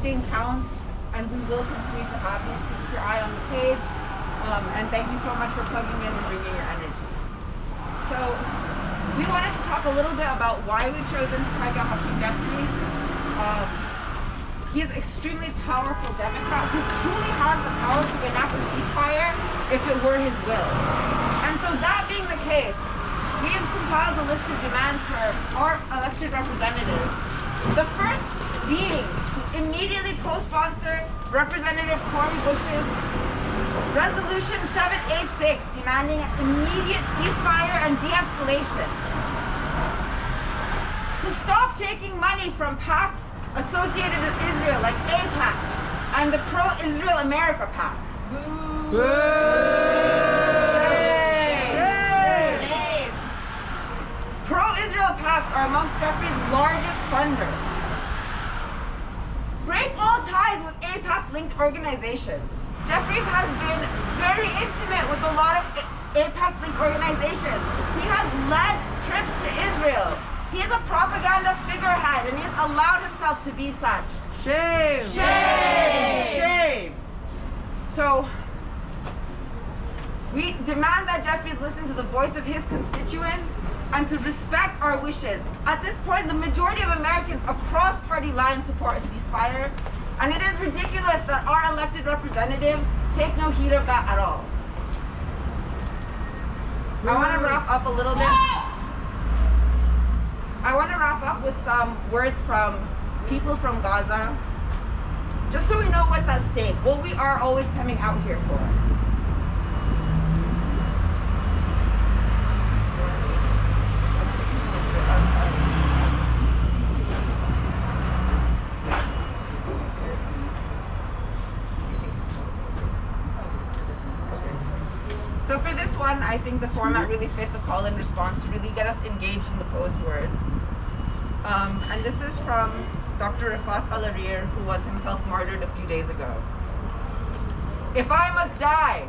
everything counts, and we will continue to have these. Keep your eye on the page. And thank you so much for plugging in and bringing your energy. So we wanted to talk a little bit about why we've chosen to target Hakeem Jeffries. He's an extremely powerful Democrat who truly has the power to enact a ceasefire if it were his will. And so that being the case, we have compiled a list of demands for our elected representatives. The first being to immediately co-sponsor Representative Cori Bush's Resolution 786, demanding an immediate ceasefire and de-escalation. To stop taking money from PACs associated with Israel, like AIPAC and the Pro-Israel America PAC. Boo! Shame! Pro-Israel PACs are amongst Jeffries' largest funders. Break all ties with AIPAC-linked organizations. Jeffries has been very intimate with a lot of AIPAC-linked organizations. He has led trips to Israel. He is a propaganda figurehead, and he has allowed himself to be such. Shame! Shame! Shame! So, we demand that Jeffries listen to the voice of his constituents and to respect our wishes. At this point, the majority of Americans across party lines support a ceasefire. And it is ridiculous that our elected representatives take no heed of that at all. I want to wrap up a little bit. I want to wrap up with some words from people from Gaza, just so we know what's at stake, what we are always coming out here for. So for this one, I think the format really fits a call and response to really get us engaged in the poet's words. And this is from Dr. Rifat Al-Arir, who was himself martyred a few days ago. If I must die,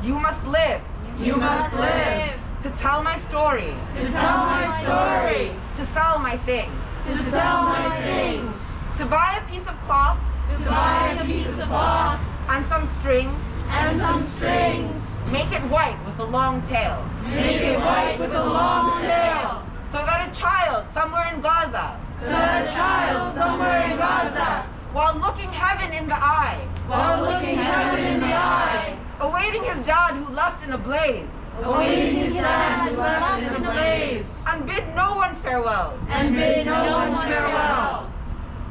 you must live. You must live. To tell my story. To tell my story. To sell my things. To sell my things. To buy a piece of cloth. To buy a piece of cloth. And some strings. And some strings. Make it white with a long tail. Make it white with a long tail. So that a child somewhere in Gaza. So that a child somewhere in Gaza. While looking heaven in the eye. While looking heaven in the eye. Awaiting his dad who left in a blaze. Awaiting his dad who left in a blaze. And bid no one farewell. And bid no one farewell.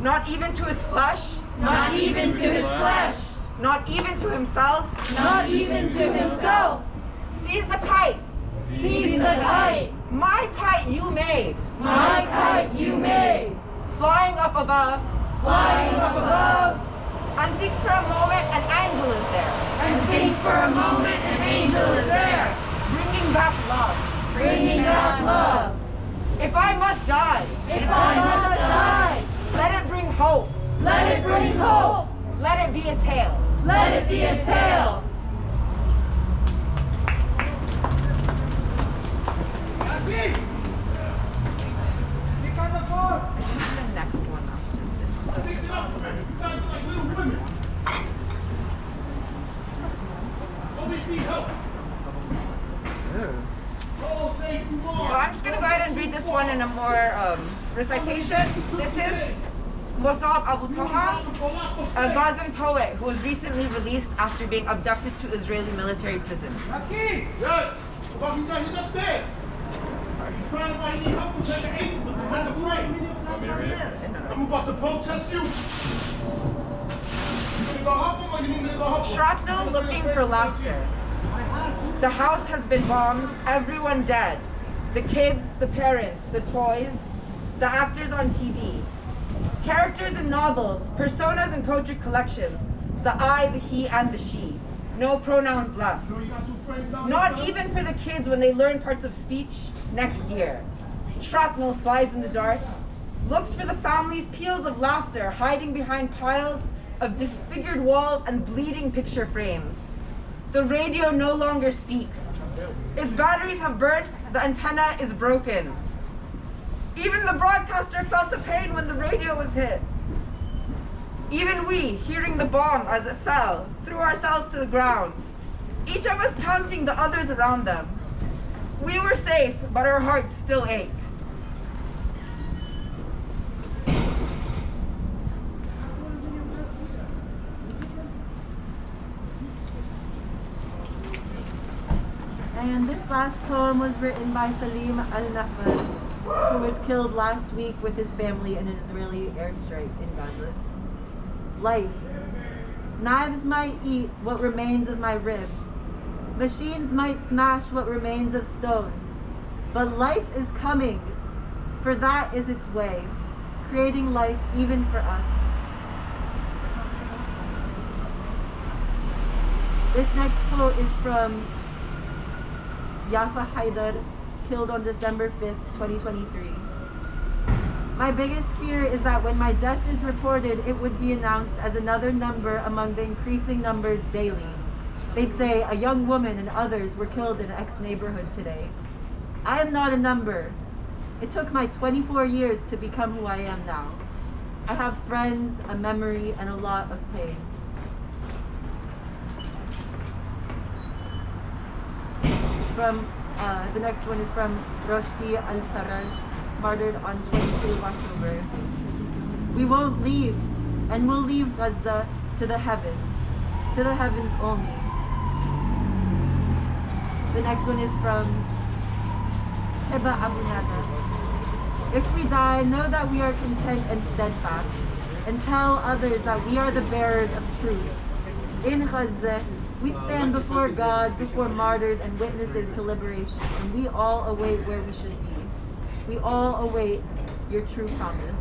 Not even to his flesh. Not even to his flesh. Not even to himself. Not even to himself. Seize the kite. Seize the kite. My kite you made. My kite you made. Flying up above. Flying up above. And thinks for a moment an angel is there. And thinks for a moment an angel is there. Bringing back love. Bringing back love. If I must die. If I must die. Let it bring hope. Let it bring hope. Let it be a tale. Let it be a tale. The next one after this one. So I'm just going to go ahead and read this one in a more recitation. This is Mossab Abu Toha, a Gazan poet who was recently released after being abducted to Israeli military prison. Hakeem! Yes! Well, he's upstairs. He's crying about he need help to get the aid, but to have the fight. I'm about to protest you. You need to help him or you need me to go help him? Shrapnel looking for laughter. The house has been bombed, everyone dead. The kids, the parents, the toys, the actors on TV. Characters in novels, personas in poetry collections. The I, the he, and the she. No pronouns left. Not even for the kids when they learn parts of speech next year. Shrapnel flies in the dark, looks for the family's peals of laughter hiding behind piles of disfigured walls and bleeding picture frames. The radio no longer speaks. Its batteries have burnt, the antenna is broken. Even the broadcaster felt the pain when the radio was hit. Even we, hearing the bomb as it fell, threw ourselves to the ground, each of us counting the others around them. We were safe, but our hearts still ache. And this last poem was written by Salim al-Nahman, who was killed last week with his family in an Israeli airstrike in Gaza. Life. Knives might eat what remains of my ribs. Machines might smash what remains of stones. But life is coming, for that is its way, creating life even for us. This next quote is from Yafa Haidar, killed on December 5th, 2023. My biggest fear is that when my death is reported, it would be announced as another number among the increasing numbers daily. They'd say a young woman and others were killed in X neighborhood today. I am not a number. It took my 24 years to become who I am now. I have friends, a memory, and a lot of pain. The next one is from Roshdi al-Sarraj, martyred on 22 October. We won't leave, and we'll leave Gaza to the heavens only. The next one is from Heba Abu Nada. If we die, know that we are content and steadfast, and tell others that we are the bearers of truth. In Gaza, we stand before God, before martyrs and witnesses to liberation, and we all await where we should be. We all await your true promise.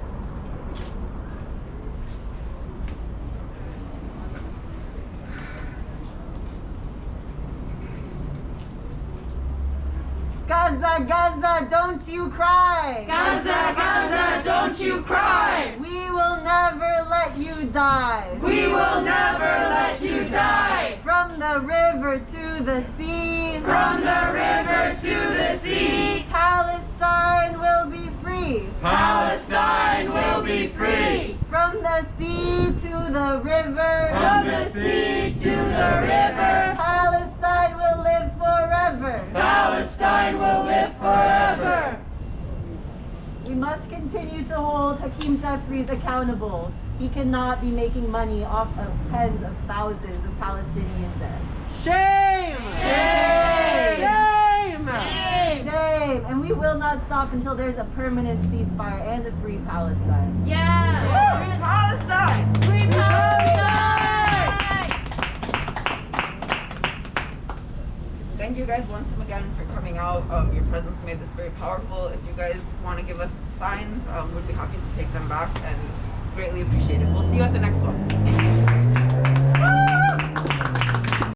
Gaza, Gaza, don't you cry! Gaza, Gaza, don't you cry! We will never let you die! We will never let you die! From the river to the sea! From the river to the sea! Palestine will be free! Palestine will be free! From the sea to the river! From the sea to the river! Palestine will live forever! Palestine will live forever! We must continue to hold Hakeem Jeffries accountable. He cannot be making money off of tens of thousands of Palestinian dead. Shame! Shame! Shame! Shame! And we will not stop until there's a permanent ceasefire and a free Palestine. Yeah! Free Palestine! Free Palestine! Thank you guys once again for coming out. Your presence made this very powerful. If you guys want to give us signs, we'd be happy to take them back and greatly appreciate it. We'll see you at the next one.